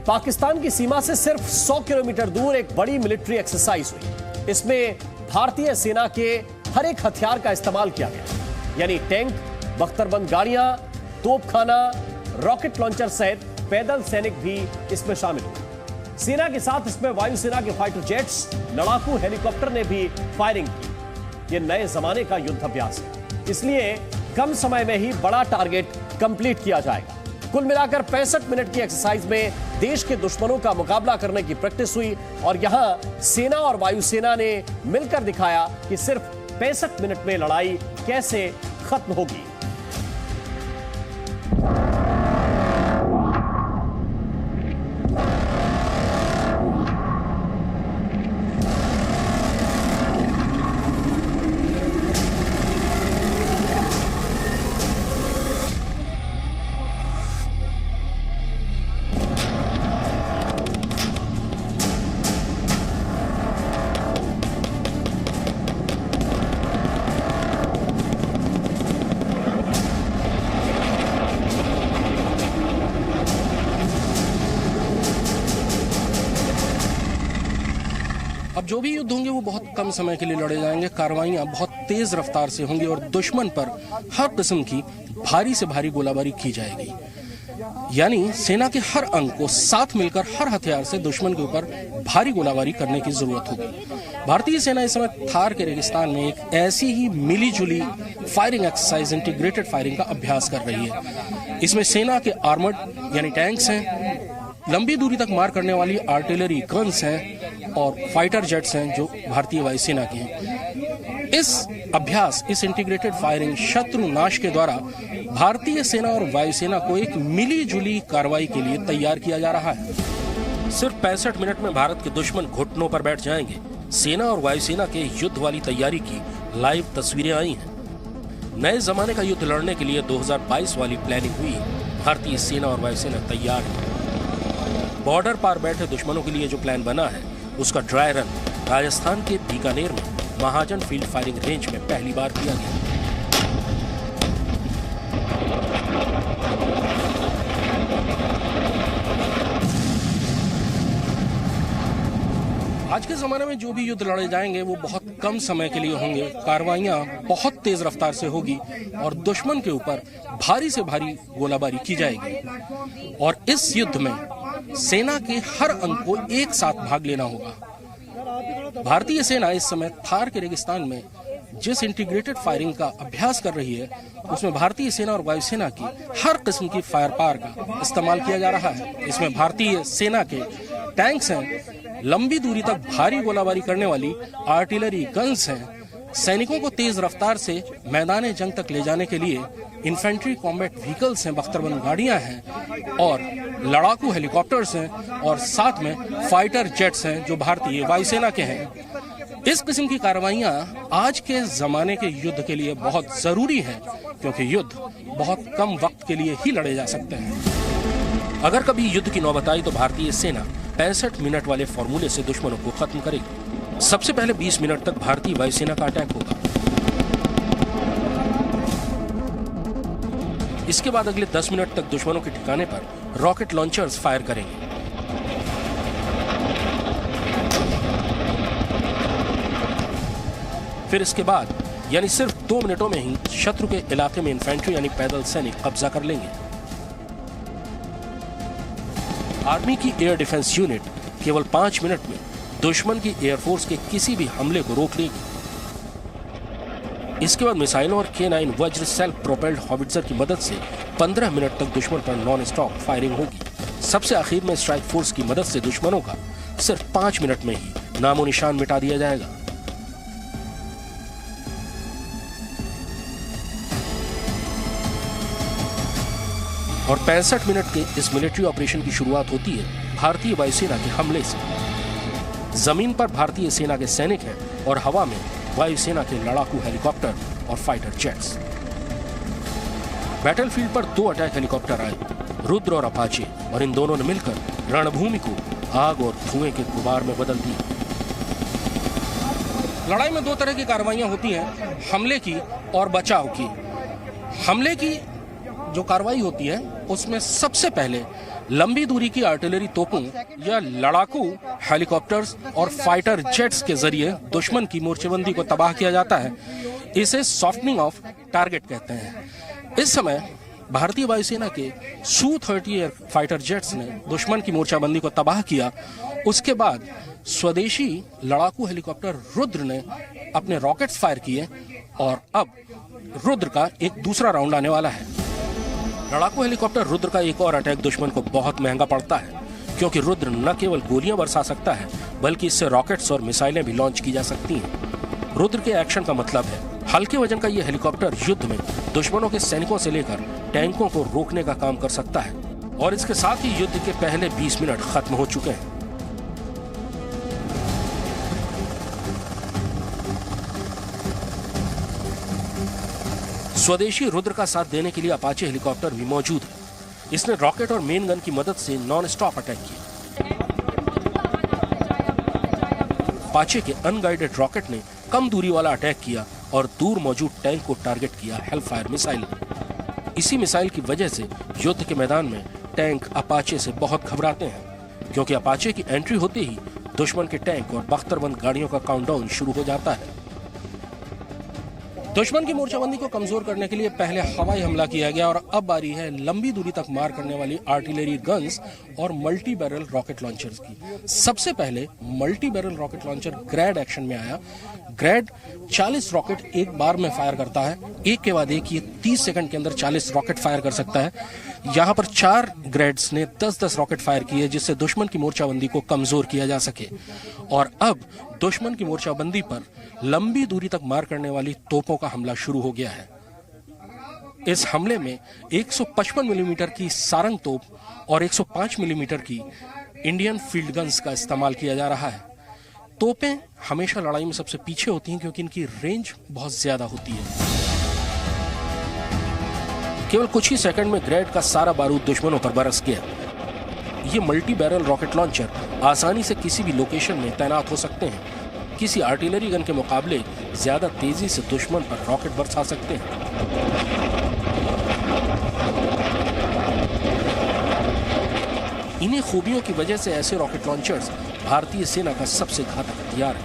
पाकिस्तान की सीमा से सिर्फ 100 किलोमीटर दूर एक बड़ी मिलिट्री एक्सरसाइज हुई। इसमें भारतीय सेना के हर एक हथियार का इस्तेमाल किया गया, यानी टैंक, बख्तरबंद गाड़ियां, तोपखाना, रॉकेट लॉन्चर सहित पैदल सैनिक भी इसमें शामिल हुए। सेना के साथ इसमें वायुसेना के फाइटर जेट्स, लड़ाकू हेलीकॉप्टर ने भी फायरिंग की। यह नए जमाने का युद्ध अभ्यास है, इसलिए कम समय में ही बड़ा टारगेट कंप्लीट किया जाएगा। कुल मिलाकर 65 मिनट की एक्सरसाइज में देश के दुश्मनों का मुकाबला करने की प्रैक्टिस हुई और यहां सेना और वायुसेना ने मिलकर दिखाया कि सिर्फ 65 मिनट में लड़ाई कैसे खत्म होगी। अब जो भी युद्ध होंगे वो बहुत कम समय के लिए लड़े जाएंगे। कार्रवाइयां बहुत तेज रफ्तार से होंगी और दुश्मन पर हर किस्म की भारी से भारी गोलाबारी की जाएगी। यानी सेना के हर अंग को साथ मिलकर हर हथियार से दुश्मन के ऊपर भारी गोलाबारी करने की जरूरत होगी। भारतीय सेना इस समय थार के रेगिस्तान में एक ऐसी ही मिली जुली फायरिंग एक्सरसाइज, इंटीग्रेटेड फायरिंग का अभ्यास कर रही है। इसमें सेना के आर्मर्ड यानी टैंक्स हैं, लंबी दूरी तक मार करने वाली आर्टिलरी गन्स हैं और फाइटर जेट्स हैं जो भारतीय वायुसेना के हैं। इस अभ्यास, इस इंटीग्रेटेड फायरिंग शत्रु नाश के द्वारा भारतीय सेना और वायुसेना को एक मिली जुली कार्रवाई के लिए तैयार किया जा रहा है। सिर्फ 65 मिनट में भारत के दुश्मन घुटनों पर बैठ जाएंगे। सेना और वायुसेना के युद्ध वाली तैयारी की लाइव तस्वीरें आई हैं। नए जमाने का युद्ध लड़ने के लिए 2022 वाली प्लानिंग हुई। भारतीय सेना और वायुसेना तैयार है। बॉर्डर पार बैठे दुश्मनों के लिए जो प्लान बना है उसका ड्राई रन राजस्थान के बीकानेर में महाजन फील्ड फायरिंग रेंज में पहली बार किया गया। आज के जमाने में जो भी युद्ध लड़े जाएंगे वो बहुत कम समय के लिए होंगे। कार्रवाइयां बहुत तेज रफ्तार से होगी और दुश्मन के ऊपर भारी से भारी गोलाबारी की जाएगी। और इस युद्ध में सेना के हर अंग को एक साथ भाग लेना होगा। भारतीय सेना इस समय थार के रेगिस्तान में जिस इंटीग्रेटेड फायरिंग का अभ्यास कर रही है उसमें भारतीय सेना और वायुसेना की हर किस्म की फायर पावर का इस्तेमाल किया जा रहा है। इसमें भारतीय सेना के टैंक्स हैं, लंबी दूरी तक भारी गोलाबारी करने वाली आर्टिलरी गन्स हैं, सैनिकों को तेज रफ्तार से मैदान जंग तक ले जाने के लिए इन्फेंट्री कॉम्बैट व्हीकल्स हैं, बख्तरबंद गाड़ियां हैं और लड़ाकू हेलीकॉप्टर्स हैं और साथ में फाइटर जेट्स हैं जो भारतीय वायुसेना के हैं। इस किस्म की कार्रवाइयां आज के जमाने के युद्ध के लिए बहुत जरूरी है क्योंकि युद्ध बहुत कम वक्त के लिए ही लड़े जा सकते हैं। अगर कभी युद्ध की नौबत आई तो भारतीय सेना 65 मिनट वाले फॉर्मूले से दुश्मनों को खत्म करेगी। सबसे पहले 20 मिनट तक भारतीय वायुसेना का अटैक होगा। इसके बाद अगले 10 मिनट तक दुश्मनों के ठिकाने पर रॉकेट लॉन्चर्स फायर करेंगे। फिर इसके बाद यानी सिर्फ 2 मिनटों में ही शत्रु के इलाके में इन्फेंट्री यानी पैदल सैनिक कब्जा कर लेंगे। आर्मी की एयर डिफेंस यूनिट केवल 5 मिनट में दुश्मन की एयरफोर्स के किसी भी हमले को रोक लेगी। इसके बाद मिसाइलों और K9 वज्र सेल्फ प्रोपेल्ड हॉविट्जर की मदद से 15 मिनट तक दुश्मन पर नॉन स्टॉप फायरिंग होगी। सबसे आखिर में स्ट्राइक फोर्स की मदद से दुश्मनों का सिर्फ 5 मिनट में ही नामो निशान मिटा दिया जाएगा। और 65 मिनट के इस मिलिट्री ऑपरेशन की शुरुआत होती है भारतीय वायुसेना के हमले से। जमीन पर भारतीय सेना के सैनिक हैं और हवा में वायुसेना के लड़ाकू हेलीकॉप्टर और फाइटर जेट्स। बैटलफील्ड पर 2 अटैक हेलीकॉप्टर आए, रुद्र और अपाचे, और इन दोनों ने मिलकर रणभूमि को आग और धुएं के गुबार में बदल दिया। लड़ाई में 2 तरह की कार्रवाइयां होती हैं, हमले की और बचाव की। हमले की जो कार्रवाई होती है उसमें सबसे पहले लंबी दूरी की आर्टिलरी तोपों या लड़ाकू हेलीकॉप्टर्स और फाइटर जेट्स के जरिए दुश्मन की मोर्चेबंदी को तबाह किया जाता है। इसे सॉफ्टनिंग ऑफ टारगेट कहते हैं। इस समय भारतीय वायुसेना के Su-30 फाइटर जेट्स ने दुश्मन की मोर्चाबंदी को तबाह किया। उसके बाद स्वदेशी लड़ाकू हेलीकॉप्टर रुद्र ने अपने रॉकेट्स फायर किए और अब रुद्र का एक दूसरा राउंड आने वाला है। लड़ाकू हेलीकॉप्टर रुद्र का एक और अटैक दुश्मन को बहुत महंगा पड़ता है, क्योंकि रुद्र न केवल गोलियां बरसा सकता है बल्कि इससे रॉकेट्स और मिसाइलें भी लॉन्च की जा सकती हैं। रुद्र के एक्शन का मतलब है हल्के वजन का यह हेलीकॉप्टर युद्ध में दुश्मनों के सैनिकों से लेकर टैंकों को रोकने का काम कर सकता है और इसके साथ ही युद्ध के पहले 20 मिनट खत्म हो चुके हैं। स्वदेशी रुद्र का साथ देने के लिए अपाचे हेलीकॉप्टर भी मौजूद है। इसने रॉकेट और मेन गन की मदद से नॉन स्टॉप अटैक किया। अपाचे के अनगाइडेड रॉकेट ने कम दूरी वाला अटैक किया और दूर मौजूद टैंक को टारगेट किया हेलफायर मिसाइल। इसी मिसाइल की वजह से युद्ध के मैदान में टैंक अपाचे से बहुत घबराते हैं, क्योंकि अपाचे की एंट्री होते ही दुश्मन के टैंक और बख्तरबंद गाड़ियों का काउंटडाउन शुरू हो जाता है। दुश्मन की मोर्चाबंदी को कमजोर करने के लिए पहले हवाई हमला किया गया और अब बारी है लंबी दूरी तक मार करने वाली आर्टिलरी गन्स और मल्टी बैरल रॉकेट लॉन्चर्स की। सबसे पहले multi barrel rocket launcher Grad action में आया। ग्रैड 40 रॉकेट एक बार में फायर करता है, एक के बाद एक। ये 30 सेकंड के अंदर 40 रॉकेट फायर कर सकता है। यहाँ पर 4 ग्रैड्स ने 10-10 रॉकेट फायर किए, जिससे दुश्मन की मोर्चाबंदी को कमजोर किया जा सके। और अब दुश्मन की मोर्चाबंदी पर लंबी दूरी तक मार करने वाली तोपों का हमला शुरू हो गया है। इस हमले में 155 मिलीमीटर की सारंग तोप और 105 मिलीमीटर की इंडियन फील्ड गन्स का इस्तेमाल किया जा रहा है। तोपें हमेशा लड़ाई में सबसे पीछे होती हैं, क्योंकि इनकी रेंज बहुत ज्यादा होती है। केवल कुछ ही सेकंड में ग्रैड का सारा बारूद दुश्मनों पर बरस गया। ये मल्टी बैरल रॉकेट लॉन्चर आसानी से किसी भी लोकेशन में तैनात हो सकते हैं। किसी आर्टिलरी गन के मुकाबले ज्यादा तेजी से दुश्मन पर रॉकेट बरसा सकते हैं। इन्हीं खूबियों की वजह से ऐसे रॉकेट लॉन्चर्स भारतीय सेना का सबसे घातक हथियार है।